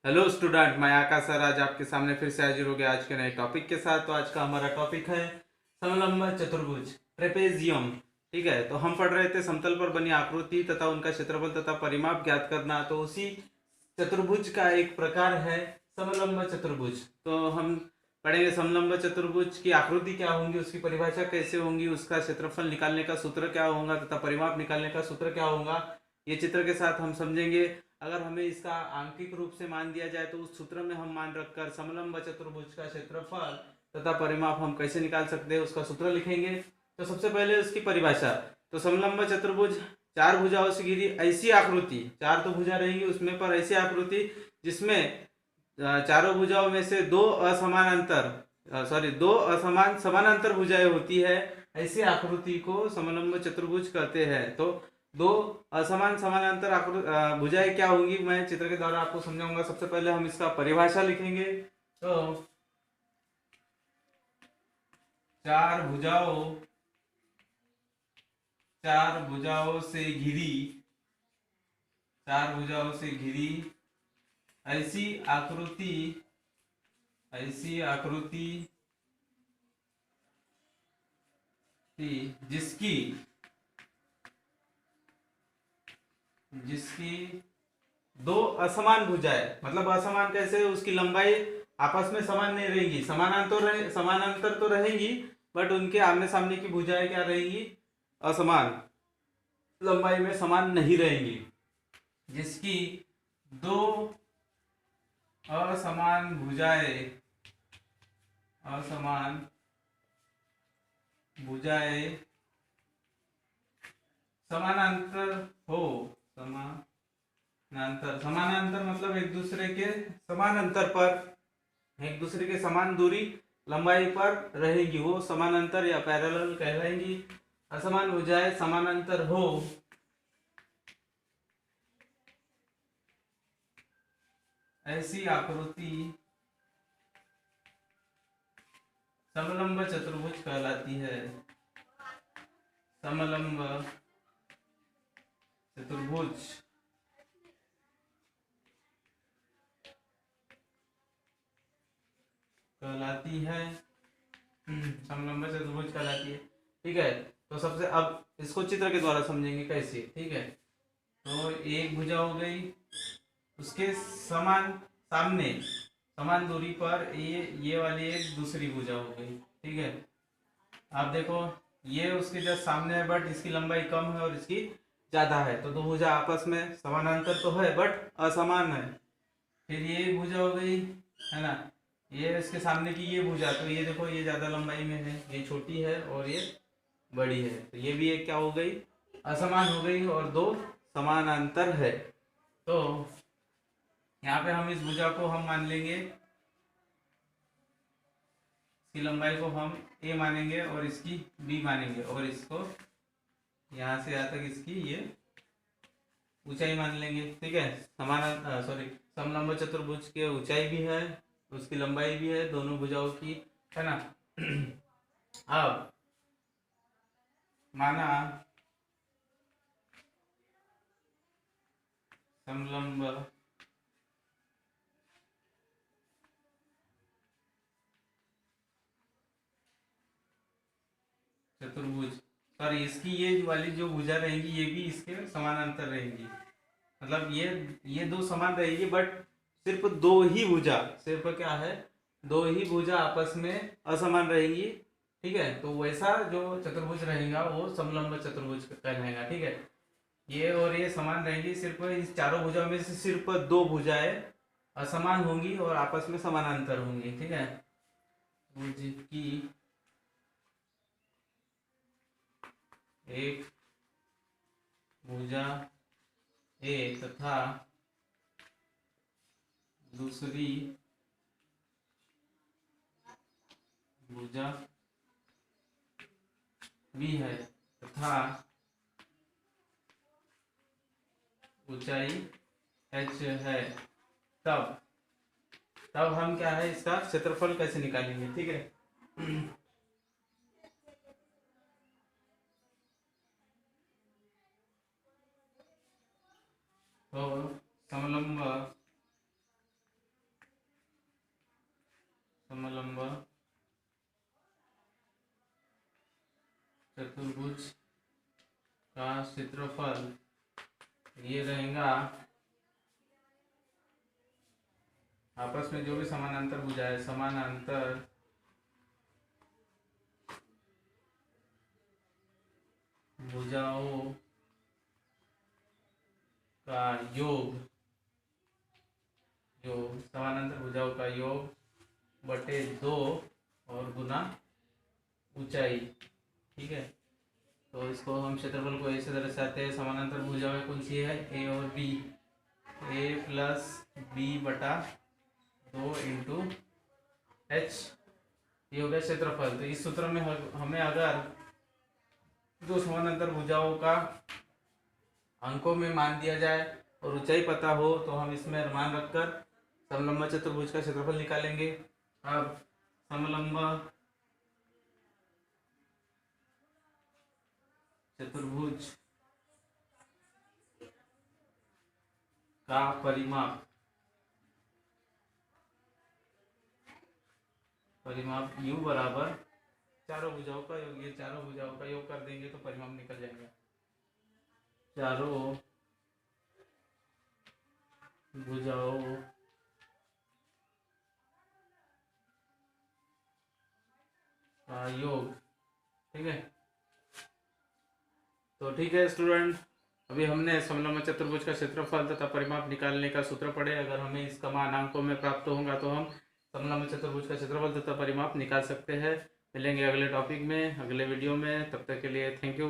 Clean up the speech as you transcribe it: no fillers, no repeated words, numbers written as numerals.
Hello student, मैं आकाश sir आज आपके सामने फिर से हाजिर हो गया आज के नए टॉपिक के साथ। तो आज का हमारा टॉपिक है समलंब चतुर्भुज, ट्रेपेजियम। ठीक है, तो हम पढ़ रहे थे समतल पर बनी आकृति तथा उनका क्षेत्रफल तथा परिमाप ज्ञात करना। तो उसी चतुर्भुज का एक प्रकार है समलंब चतुर्भुज। तो हम पढ़ेंगे समलंब चतुर्भुज की आकृति क्या होंगी, उसकी परिभाषा कैसे होंगी, उसका क्षेत्रफल निकालने का सूत्र क्या होगा तथा परिमाप निकालने का सूत्र क्या होगा, ये चित्र के साथ हम समझेंगे। अगर हमें इसका आंकिक रूप से मान दिया जाए तो उस सूत्र में हम मान रखकर समलंब चतुर्भुज का क्षेत्रफल तथा परिमाप हम कैसे निकाल सकते हैं उसका सूत्र लिखेंगे। तो सबसे पहले उसकी परिभाषा। तो समलंब चतुर्भुज चार भुजाओं से घिरी ऐसी आकृति, चार तो भुजा रहेंगी उसमें, पर ऐसी आकृति जिसमें चारों भुजाओं में से दो असमान समानांतर भुजाएं होती है, ऐसी आकृति को समलंब चतुर्भुज कहते हैं। तो दो असमान समानांतर भुजाएं क्या होंगी, मैं चित्र के द्वारा आपको समझाऊंगा। सबसे पहले हम इसका परिभाषा लिखेंगे। तो चार भुजाओं चार भुजाओं से घिरी चार भुजाओं से घिरी ऐसी आकृति जिसकी जिसकी दो असमान भुजाएं, मतलब असमान कैसे, उसकी लंबाई आपस में समान नहीं रहेगी, समानांतर तो रहेंगी, बट उनके आमने सामने की भुजाएं क्या रहेंगी, असमान लंबाई में समान नहीं रहेंगी। जिसकी दो असमान भुजाएं समानांतर हो समानांतर मतलब एक दूसरे के समान अंतर पर, एक दूसरे के समान दूरी लंबाई पर रहेगी, वो समानांतर या पैरेलल कहलाएंगी। असमान भुजाएं समानांतर हो ऐसी आकृति समलंब चतुर्भुज कहलाती है। समलंब चतुर्भुज कहलाती है समलंब चतुर्भुज कहलाती है। ठीक है, तो सबसे अब इसको चित्र के द्वारा समझेंगे कैसे। ठीक है, तो एक भुजा हो गई, उसके सामने समान दूरी पर ये वाली एक दूसरी भुजा हो गई। ठीक है, आप देखो ये उसके जस्ट सामने है, बट इसकी लंबाई कम है और इसकी ज्यादा है, तो दो भुजा आपस में समानांतर तो है बट असमान है। फिर ये एक भुजा हो गई, है ना, ये इसके सामने की ये भुजा, तो ये देखो ये ज्यादा लंबाई में है, ये छोटी है और ये बड़ी है, तो ये भी एक क्या हो गई, असमान हो गई, और दो समानांतर है। तो यहाँ पे हम इस भुजा को हम मान लेंगे, इसकी लंबाई को हम ए मानेंगे और इसकी बी मानेंगे, और इसको यहाँ से यहाँ तक इसकी ये ऊंचाई मान लेंगे। ठीक है, समलंब चतुर्भुज की ऊंचाई भी है, उसकी लंबाई भी है, दोनों भुजाओं की, है ना। अब माना समलंब चतुर्भुज, सॉरी, इसकी ये वाली जो भुजा रहेंगी ये भी इसके समानांतर रहेंगी, मतलब ये दो समान रहेगी, बट सिर्फ दो ही भुजा, सिर्फ क्या है, दो ही भुजा आपस में असमान रहेंगी। ठीक है, तो वैसा जो चतुर्भुज रहेगा वो समलंब चतुर्भुज कहलाएगा। ठीक है, ये और ये समान रहेंगी, सिर्फ इस चारों भुजाओं में से सिर्फ दो भुजाएं असमान होंगी और आपस में समानांतर होंगी। ठीक है, भुज की एक भुजा ए तथा दूसरी भुजा बी है तथा ऊंचाई h है, तब तब हम क्या है, इसका क्षेत्रफल कैसे निकालेंगे। ठीक है, तो समलंब क्षेत्रफल ये रहेगा आपस में जो भी समानांतर भुजा है, समानांतर भुजाओं का योग, समानांतर भुजाओं का योग बटे 2 और गुना ऊंचाई। ठीक है, तो इसको हम क्षेत्रफल को ऐसे दर्शाते हैं, समानांतर भुजाएं कौन सी है, ए और बी, ए प्लस बी बटा 2 इंटू एच, ये हो गया क्षेत्रफल। तो इस सूत्र में हमें अगर दो समानांतर भुजाओं का अंकों में मान दिया जाए और ऊंचाई पता हो तो हम इसमें मान रखकर समलंब चतुर्भुज का क्षेत्रफल निकालेंगे। अब समलंब चतुर्भुज का परिमाप u बराबर चारों भुजाओं का योग, ये चारों भुजाओं का योग कर देंगे तो परिमाप निकल जाएगा। चारों भुजाओं का योग। ठीक है, तो ठीक है स्टूडेंट, अभी हमने समलंब चतुर्भुज का क्षेत्रफल तथा परिमाप निकालने का सूत्र पढ़े। अगर हमें इसका मान अंकों में प्राप्त होगा तो हम समलंब चतुर्भुज का क्षेत्रफल तथा परिमाप निकाल सकते हैं। मिलेंगे अगले टॉपिक में, अगले वीडियो में, तब तक के लिए थैंक यू।